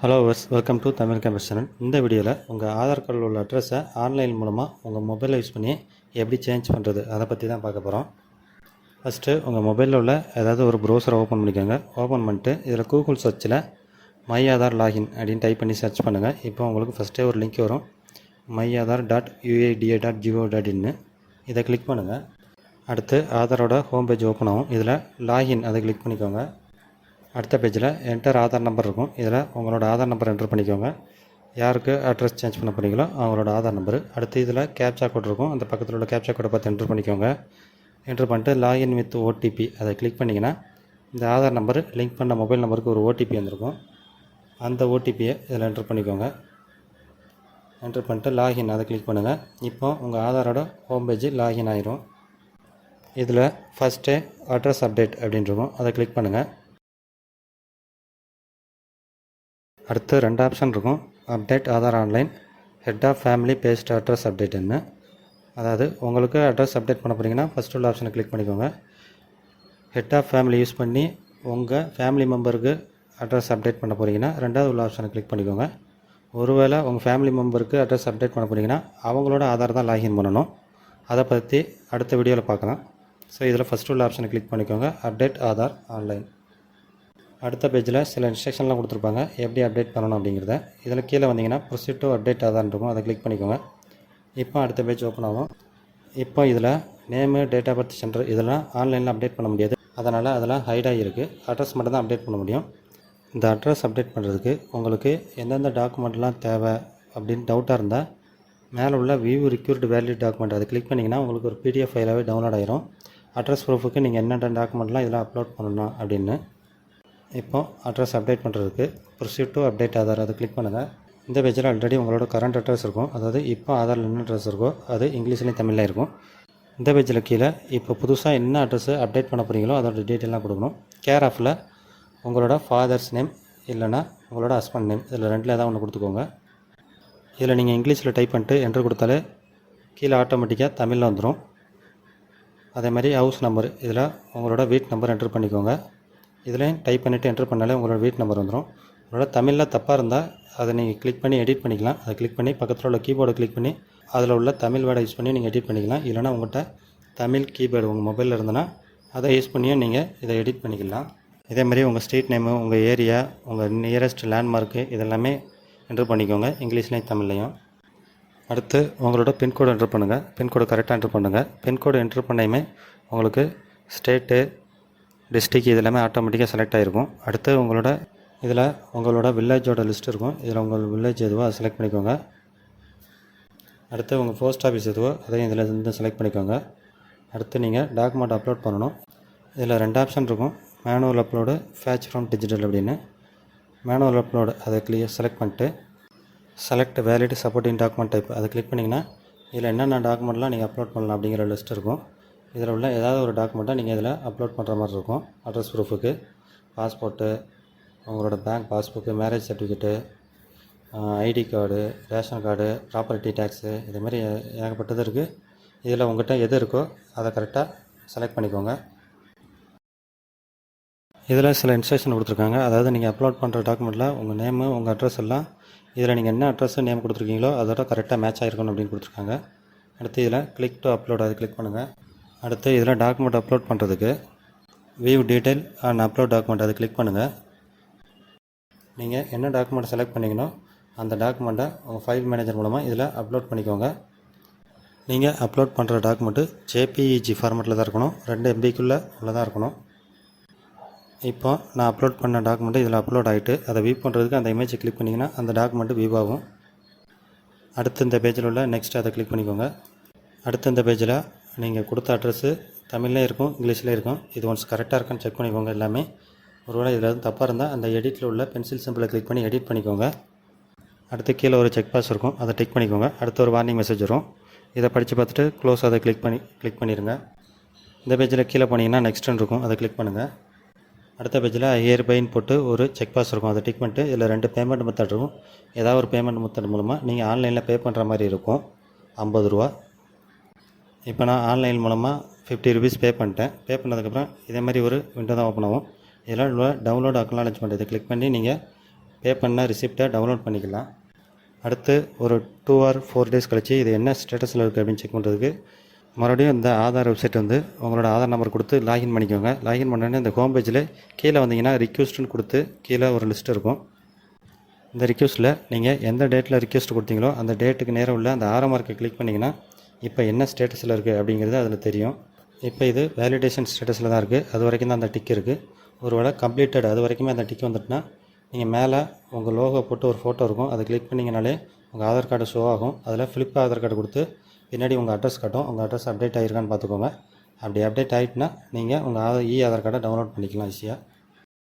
Hello welcome to Tamil campus channel. இந்த வீடியோவில் உங்கள் ஆதார் கார்டில் உள்ள அட்ரஸை ஆன்லைன் மூலமாக உங்கள் மொபைலை யூஸ் பண்ணி எப்படி சேஞ்ச் பண்ணுறது அதை பற்றி தான் பார்க்க போகிறோம். ஃபஸ்ட்டு உங்கள் மொபைலில் உள்ள ஏதாவது ஒரு ப்ரௌசரை ஓப்பன் பண்ணிக்கோங்க. ஓப்பன் பண்ணிட்டு இதில் கூகுள் சர்ச்சில் மை ஆதார் லாகின் அப்படின்னு டைப் பண்ணி சர்ச் பண்ணுங்கள். இப்போ உங்களுக்கு ஃபஸ்ட்டே ஒரு லிங்க் வரும், myAadhar.uida.gov.in. இதை கிளிக் பண்ணுங்கள். அடுத்து ஆதாரோட ஹோம் பேஜ் ஓப்பன் ஆகும். இதில் லாகின் அதை கிளிக் பண்ணிக்கோங்க. அடுத்த பேஜில் என்டர் ஆதார் நம்பர் இருக்கும். இதில் உங்களோட ஆதார் நம்பர் என்டர் பண்ணிக்கோங்க. யாருக்கு அட்ரஸ் சேஞ்ச் பண்ண போகிறீங்களோ அவங்களோட ஆதார் நம்பரு. அடுத்து இதில் கேப்சா கோட் இருக்கும், அந்த பக்கத்தில் உள்ள கேப்சா கோடை பார்த்து என்டர் பண்ணிக்கோங்க. என்டர் பண்ணிட்டு லாகின் வித் ஓடிபி அதை கிளிக் பண்ணிங்கன்னா இந்த ஆதார் நம்பர் லிங்க் பண்ண மொபைல் நம்பருக்கு ஒரு ஓடிபி வந்திருக்கும். அந்த ஓடிபியை இதில் என்டர் பண்ணிக்கோங்க. என்டர் பண்ணிட்டு லாகின் அதை கிளிக் பண்ணுங்கள். இப்போ உங்கள் ஆதாரோட ஹோம் பேஜ் லாகின் ஆயிரும். இதில் ஃபஸ்ட்டு அட்ரஸ் அப்டேட் அப்படின்ட்டுருக்கும், அதை கிளிக் பண்ணுங்கள். அடுத்து 2 ஆப்ஷன் இருக்கும், update Aadhaar online, head of family based address அப்டேட்டுன்னு. அதாவது உங்களுக்கு அட்ரஸ் அப்டேட் பண்ண போகிறீங்கன்னா ஃபஸ்ட் உள்ள ஆப்ஷனை கிளிக் பண்ணிக்கோங்க. ஹெட் ஆஃப் ஃபேமிலி யூஸ் பண்ணி உங்கள் ஃபேமிலி மெம்பருக்கு அட்ரஸ் அப்டேட் பண்ண போகிறீங்கன்னா ரெண்டாவது உள்ள ஆப்ஷனை கிளிக் பண்ணிக்கோங்க. ஒருவேளை உங்கள் ஃபேமிலி மெம்பருக்கு அட்ரஸ் அப்டேட் பண்ண போகிறீங்கன்னா அவங்களோட ஆதார் தான் லாகின் பண்ணணும். அதை பற்றி அடுத்த வீடியோவில் பார்க்கலாம். ஸோ இதில் ஃபஸ்ட் உள்ள ஆப்ஷனை கிளிக் பண்ணிக்கோங்க, அப்டேட் ஆதார் ஆன்லைன். அடுத்த பேஜில் சில இன்ஸ்ட்ரக்ஷன்லாம் கொடுத்துருப்பாங்க எப்படி அப்டேட் பண்ணணும் அப்படிங்கிறத. இதில் கீழே வந்தீங்கன்னா ப்ரொசீட் டு அப்டேட் ஆதார் இருக்கும், அதை கிளிக் பண்ணிக்கோங்க. இப்போ அடுத்த பேஜ் ஓப்பன் ஆகும். இப்போ இதில் name, date of birth, centre இதெல்லாம் ஆன்லைனில் அப்டேட் பண்ண முடியாது. அதனால் அதெல்லாம் ஹைடாகி இருக்குது. அட்ரஸ் மட்டும் தான் அப்டேட் பண்ண முடியும். இந்த அட்ரஸ் அப்டேட் பண்ணுறதுக்கு உங்களுக்கு எந்தெந்த டாக்குமெண்ட்லாம் தேவை அப்படின்னு டவுட்டாக இருந்தால் மேலே உள்ள வியூ ரிக்யூர்டு வேலிட் டாக்குமெண்ட் அதை கிளிக் பண்ணிங்கன்னா உங்களுக்கு ஒரு பிடிஎஃப் ஃபைலாகவே டவுன்லோட் ஆகிரும். அட்ரஸ் ப்ரூஃபுக்கு நீங்கள் என்னென்ன டாக்குமெண்ட்லாம் இதில் அப்லோட் பண்ணணும் அப்படின்னு. இப்போது அட்ரஸ் அப்டேட் பண்ணுறதுக்கு ப்ரொசீட் டு அப்டேட் ஆதார் அதை கிளிக் பண்ணுங்கள். இந்த பேஜில் ஆல்ரெடி உங்களோட கரண்ட் அட்ரஸ் இருக்கும், அதாவது இப்போ ஆதாரில் என்ன அட்ரஸ் இருக்கோ அது இங்கிலீஷ்லேயும் தமிழில் இருக்கும். இந்த பேஜில் கீழே இப்போ புதுசாக என்ன அட்ரஸு அப்டேட் பண்ண போகிறீங்களோ அதோட டீட்டெயிலாம் கொடுக்கணும். கேர் ஆஃபில் உங்களோட ஃபாதர்ஸ் நேம் இல்லைனா உங்களோட ஹஸ்பண்ட் நேம் இதில் ரெண்டில் ஏதாவது ஒன்று கொடுத்துக்கோங்க. இதில் நீங்கள் இங்கிலீஷில் டைப் பண்ணிட்டு என்ட்ரு கொடுத்தாலே கீழே ஆட்டோமேட்டிக்காக தமிழில் வந்துடும். அதேமாதிரி ஹவுஸ் நம்பர் இதில் உங்களோட வீட் நம்பர் என்ட்ரு பண்ணிக்கோங்க. இதில் டைப் பண்ணிவிட்டு என்ட்ரு பண்ணாலே உங்களோட வீட் நம்பர் வந்துடும். உங்களோட தமிழில் தப்பாக இருந்தால் அதை நீங்கள் கிளிக் பண்ணி எடிட் பண்ணிக்கலாம். அதை கிளிக் பண்ணி பக்கத்தில் உள்ள கீபோர்டை கிளிக் பண்ணி அதில் உள்ள தமிழ் வேர்டை யூஸ் பண்ணி நீங்கள் எடிட் பண்ணிக்கலாம். இல்லைனா உங்கள்கிட்ட தமிழ் கீபோர்டு உங்கள் மொபைலில் இருந்தனா அதை யூஸ் பண்ணியும் நீங்கள் இதை எடிட் பண்ணிக்கலாம். இதேமாதிரி உங்கள் ஸ்ட்ரீட் நேமு, உங்கள் ஏரியா, உங்கள் நியரஸ்ட் லேண்ட்மார்க்கு இதெல்லாமே என்ட்ரு பண்ணிக்கோங்க, இங்கிலீஷ்லேயும் தமிழ்லையும். அடுத்து உங்களோட பின்கோடு என்ட்ரு பண்ணுங்கள். பின்கோடு கரெக்டாக என்ட்ரு பண்ணுங்கள். பின்கோடு என்ட்ரு பண்ணையுமே உங்களுக்கு ஸ்டேட்டு, டிஸ்ட்ரிக் இது எல்லாமே ஆட்டோமேட்டிக்காக செலக்ட் ஆகிருக்கும். அடுத்து உங்களோட வில்லேஜோட லிஸ்ட் இருக்கும். இதில் உங்கள் வில்லேஜ் எதுவோ அதை செலக்ட் பண்ணிக்கோங்க. அடுத்து உங்கள் போஸ்ட் ஆஃபீஸ் எதுவோ அதையும் இதில் இருந்து செலக்ட் பண்ணிக்கோங்க. அடுத்து நீங்கள் டாக்குமெண்ட் அப்லோட் பண்ணணும். இதில் 2 ஆப்ஷன் இருக்கும், மேனுவல் அப்லோடு, ஃபேட்ச் ஃப்ரம் டிஜிட்டல் அப்படின்னு. மேனுவல் அப்லோடு அதை செலக்ட் பண்ணிட்டு select valid supporting document type அதை கிளிக் பண்ணிங்கன்னா இதில் என்னென்ன டாக்குமெண்ட்லாம் நீங்கள் அப்லோட் பண்ணலாம் அப்படிங்கிற லிஸ்ட் இருக்கும். இதில் உள்ள ஏதாவது ஒரு டாக்குமெண்ட்டை நீங்கள் இதில் அப்லோட் பண்ணுற மாதிரி இருக்கும். அட்ரஸ் ப்ரூஃபுக்கு பாஸ்போர்ட்டு, உங்களோட bank passbook, marriage certificate, ID card, ration card, property tax இதுமாதிரி ஏகப்பட்டது இருக்குது. இதில் உங்கள்கிட்ட எது இருக்கோ அதை கரெக்டாக செலக்ட் பண்ணிக்கோங்க. இதில் சில இன்ஸ்ட்ரக்ஷன் கொடுத்துருக்காங்க. அதாவது நீங்கள் அப்லோட் பண்ணுற டாக்குமெண்ட்டில் உங்கள் நேமு, உங்கள் அட்ரஸ் எல்லாம் இதில் நீங்கள் என்ன அட்ரஸ் நேம் கொடுத்துருக்கீங்களோ அதோட கரெக்டாக மேட்ச் ஆகிருக்கணும் அப்படின்னு கொடுத்துருக்காங்க. அடுத்து இதில் கிளிக் டு அப்லோட் அதை கிளிக் பண்ணுங்கள். அடுத்து இதில் டாக்குமெண்ட் அப்லோட் பண்ணுறதுக்கு view detail and upload document அதை கிளிக் பண்ணுங்கள். நீங்கள் என்ன டாக்குமெண்ட் செலக்ட் பண்ணிங்கனோ அந்த டாக்குமெண்ட்டை உங்கள் ஃபைல் மேனேஜர் மூலமாக இதில் அப்லோட் பண்ணிக்கோங்க. நீங்கள் அப்லோட் பண்ணுற டாக்குமெண்ட்டு ஜேபிஇஜி ஃபார்மேட்டில் தான் இருக்கணும், 2 MBக்குள்ளே உள்ளதாக இருக்கணும். இப்போ நான் அப்லோட் பண்ண டாக்குமெண்ட்டு இதில் அப்லோட் ஆகிட்டு அதை வியூ பண்ணுறதுக்கு அந்த இமேஜை கிளிக் பண்ணிங்கன்னா அந்த டாக்குமெண்ட்டு வியூ ஆகும். அடுத்து இந்த பேஜில் உள்ள நெக்ஸ்ட் அதை கிளிக் பண்ணிக்கோங்க. அடுத்து இந்த பேஜில் நீங்கள் கொடுத்த அட்ரஸு தமிழ்லேயும் இருக்கும், இங்கிலீஷ்லேயும் இருக்கும். இது ஒன்ஸ் கரெக்டாக இருக்கான்னு செக் பண்ணிக்கோங்க எல்லாமே. ஒருவேளை இதில் எதுவும் தப்பாக இருந்தால் அந்த எடிட்டில் உள்ள பென்சில் சிம்பிளை கிளிக் பண்ணி எடிட் பண்ணிக்கோங்க. அடுத்து கீழே ஒரு செக் பாக்ஸ் இருக்கும், அதை டிக் பண்ணிக்கோங்க. அடுத்து ஒரு வார்னிங் மெசேஜ் வரும், இதை படித்து பார்த்துட்டு க்ளோஸ் அதை கிளிக் பண்ணிடுங்க. இந்த பேஜில் கீழே போனீங்கன்னா நெக்ஸ்ட்டுன்னு இருக்கும், அதை கிளிக் பண்ணுங்கள். அடுத்த பேஜில் ஹியர் பைன்னு போட்டு ஒரு செக் பாக்ஸ் இருக்கும், அதை டிக் பண்ணிட்டு இதில் 2 பேமெண்ட் மெத்தட் இருக்கும். ஏதாவது ஒரு பேமெண்ட் மெத்தட் மூலமாக நீங்கள் ஆன்லைனில் பே பண்ணுற மாதிரி இருக்கும், 50 ரூபா. இப்போ நான் ஆன்லைன் மூலமாக 50 ருபீஸ் பே பண்ணிட்டேன். பே பண்ணதுக்கப்புறம் இதே மாதிரி ஒரு விண்டோ தான் ஓப்பன் ஆகும். இதில் டவுன்லோட் அக்னாலஜ்மெண்ட் இதை கிளிக் பண்ணி நீங்கள் பே பண்ண ரிசிப்டை டவுன்லோட் பண்ணிக்கலாம். அடுத்து ஒரு 2 or 4 டேஸ் கழிச்சு இது என்ன ஸ்டேட்டஸில் இருக்குது அப்படின்னு செக் பண்ணுறதுக்கு மறுபடியும் இந்த ஆதார் வெப்சைட் வந்து உங்களோட ஆதார் நம்பர் கொடுத்து லாகின் பண்ணிக்கோங்க. லாகின் பண்ணோடனே இந்த ஹோம் பேஜில் கீழே வந்தீங்கன்னா ரிக்வெஸ்ட்டுன்னு கொடுத்து கீழே ஒரு லிஸ்ட் இருக்கும். இந்த ரிக்வெஸ்ட்டில் நீங்கள் எந்த டேட்டில் ரிக்வெஸ்ட் கொடுத்தீங்களோ அந்த டேட்டுக்கு நேரம் உள்ள அந்த ஆரோ மார்க்கை கிளிக் பண்ணிங்கன்னா இப்போ என்ன ஸ்டேட்டஸில் இருக்குது அப்படிங்கிறது அதில் தெரியும். இப்போ இது வேலிடேஷன் ஸ்டேட்டஸில் தான் இருக்குது. அது வரைக்கும் தான் அந்த டிக் இருக்குது. ஒருவேளை கம்ப்ளீட்டட் அது வரைக்குமே அந்த டிக் வந்துட்டுனா நீங்கள் மேலே உங்கள் லோகோ போட்டு ஒரு ஃபோட்டோ இருக்கும், அதை கிளிக் பண்ணிங்கனாலே உங்கள் ஆதார் கார்டு ஷோ ஆகும். அதில் ஃப்ளிப் ஆதார் கார்டு கொடுத்து பின்னாடி உங்கள் அட்ரஸ் காட்டும். உங்கள் அட்ரஸ் அப்டேட் ஆகிருக்கான்னு பார்த்துக்கோங்க. அப்படி அப்டேட் ஆகிட்டுனா நீங்கள் உங்கள் ஆதார் கார்டை டவுன்லோட் பண்ணிக்கலாம் ஈஸியாக.